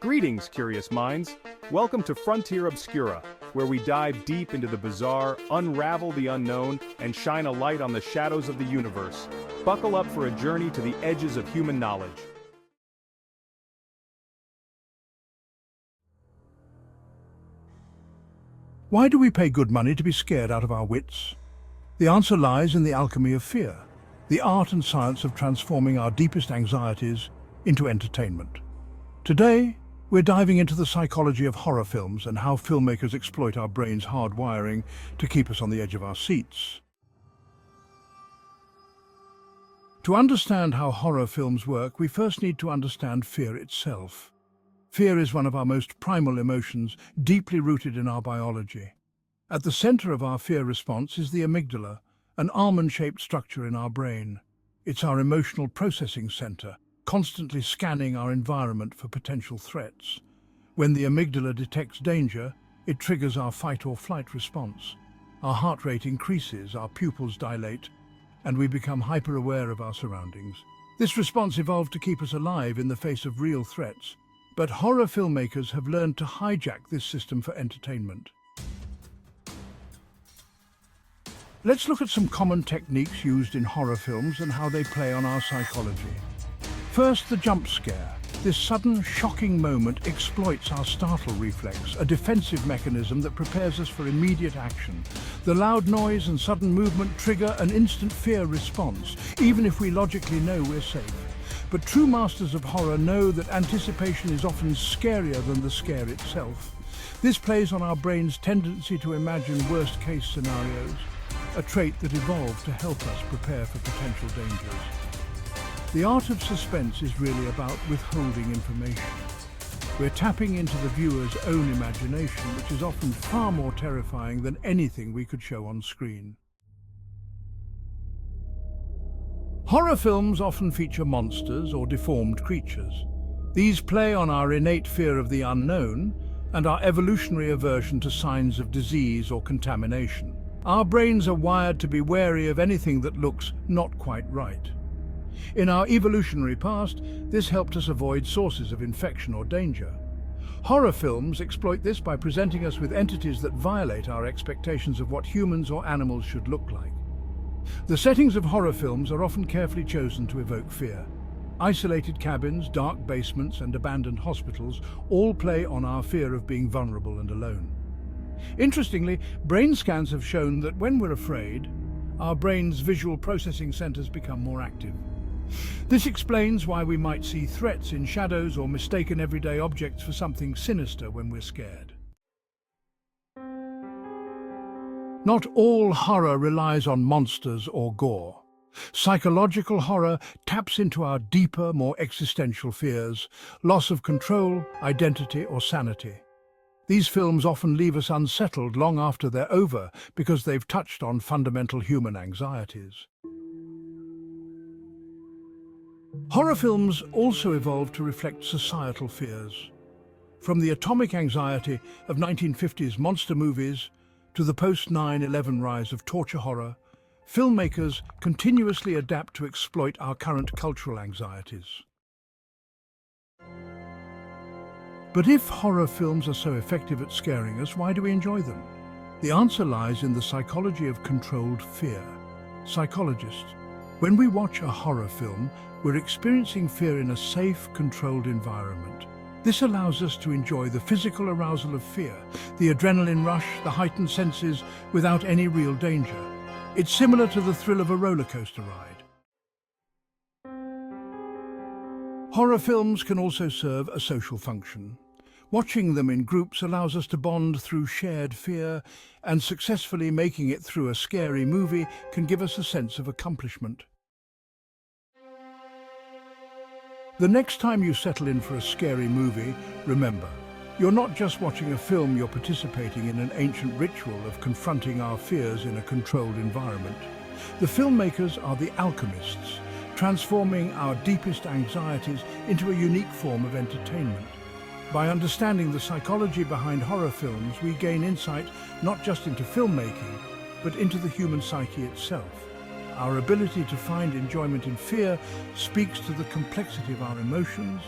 Greetings, curious minds. Welcome to Frontier Obscura, where we dive deep into the bizarre, unravel the unknown, and shine a light on the shadows of the universe. Buckle up for a journey to the edges of human knowledge. Why do we pay good money to be scared out of our wits? The answer lies in the alchemy of fear, the art and science of transforming our deepest anxieties into entertainment. Today, we're diving into the psychology of horror films and how filmmakers exploit our brain's hardwiring to keep us on the edge of our seats. To understand how horror films work, we first need to understand fear itself. Fear is one of our most primal emotions, deeply rooted in our biology. At the center of our fear response is the amygdala, an almond-shaped structure in our brain. It's our emotional processing center, constantly scanning our environment for potential threats. When the amygdala detects danger, it triggers our fight or flight response. Our heart rate increases, our pupils dilate, and we become hyper-aware of our surroundings. This response evolved to keep us alive in the face of real threats, but horror filmmakers have learned to hijack this system for entertainment. Let's look at some common techniques used in horror films and how they play on our psychology. First, the jump scare. This sudden, shocking moment exploits our startle reflex, a defensive mechanism that prepares us for immediate action. The loud noise and sudden movement trigger an instant fear response, even if we logically know we're safe. But true masters of horror know that anticipation is often scarier than the scare itself. This plays on our brain's tendency to imagine worst-case scenarios, a trait that evolved to help us prepare for potential dangers. The art of suspense is really about withholding information. We're tapping into the viewer's own imagination, which is often far more terrifying than anything we could show on screen. Horror films often feature monsters or deformed creatures. These play on our innate fear of the unknown and our evolutionary aversion to signs of disease or contamination. Our brains are wired to be wary of anything that looks not quite right. In our evolutionary past, this helped us avoid sources of infection or danger. Horror films exploit this by presenting us with entities that violate our expectations of what humans or animals should look like. The settings of horror films are often carefully chosen to evoke fear. Isolated cabins, dark basements, and abandoned hospitals all play on our fear of being vulnerable and alone. Interestingly, brain scans have shown that when we're afraid, our brain's visual processing centers become more active. This explains why we might see threats in shadows or mistaken everyday objects for something sinister when we're scared. Not all horror relies on monsters or gore. Psychological horror taps into our deeper, more existential fears, loss of control, identity, or sanity. These films often leave us unsettled long after they're over because they've touched on fundamental human anxieties. Horror films also evolved to reflect societal fears. From the atomic anxiety of 1950s monster movies to the post-9/11 rise of torture horror, filmmakers continuously adapt to exploit our current cultural anxieties. But if horror films are so effective at scaring us, why do we enjoy them? The answer lies in the psychology of controlled fear. Psychologists, when we watch a horror film, we're experiencing fear in a safe, controlled environment. This allows us to enjoy the physical arousal of fear, the adrenaline rush, the heightened senses, without any real danger. It's similar to the thrill of a roller coaster ride. Horror films can also serve a social function. Watching them in groups allows us to bond through shared fear, and successfully making it through a scary movie can give us a sense of accomplishment. The next time you settle in for a scary movie, remember, you're not just watching a film, you're participating in an ancient ritual of confronting our fears in a controlled environment. The filmmakers are the alchemists, transforming our deepest anxieties into a unique form of entertainment. By understanding the psychology behind horror films, we gain insight not just into filmmaking, but into the human psyche itself. Our ability to find enjoyment in fear speaks to the complexity of our emotions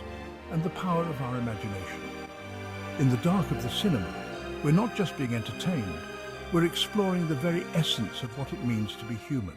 and the power of our imagination. In the dark of the cinema, we're not just being entertained, we're exploring the very essence of what it means to be human.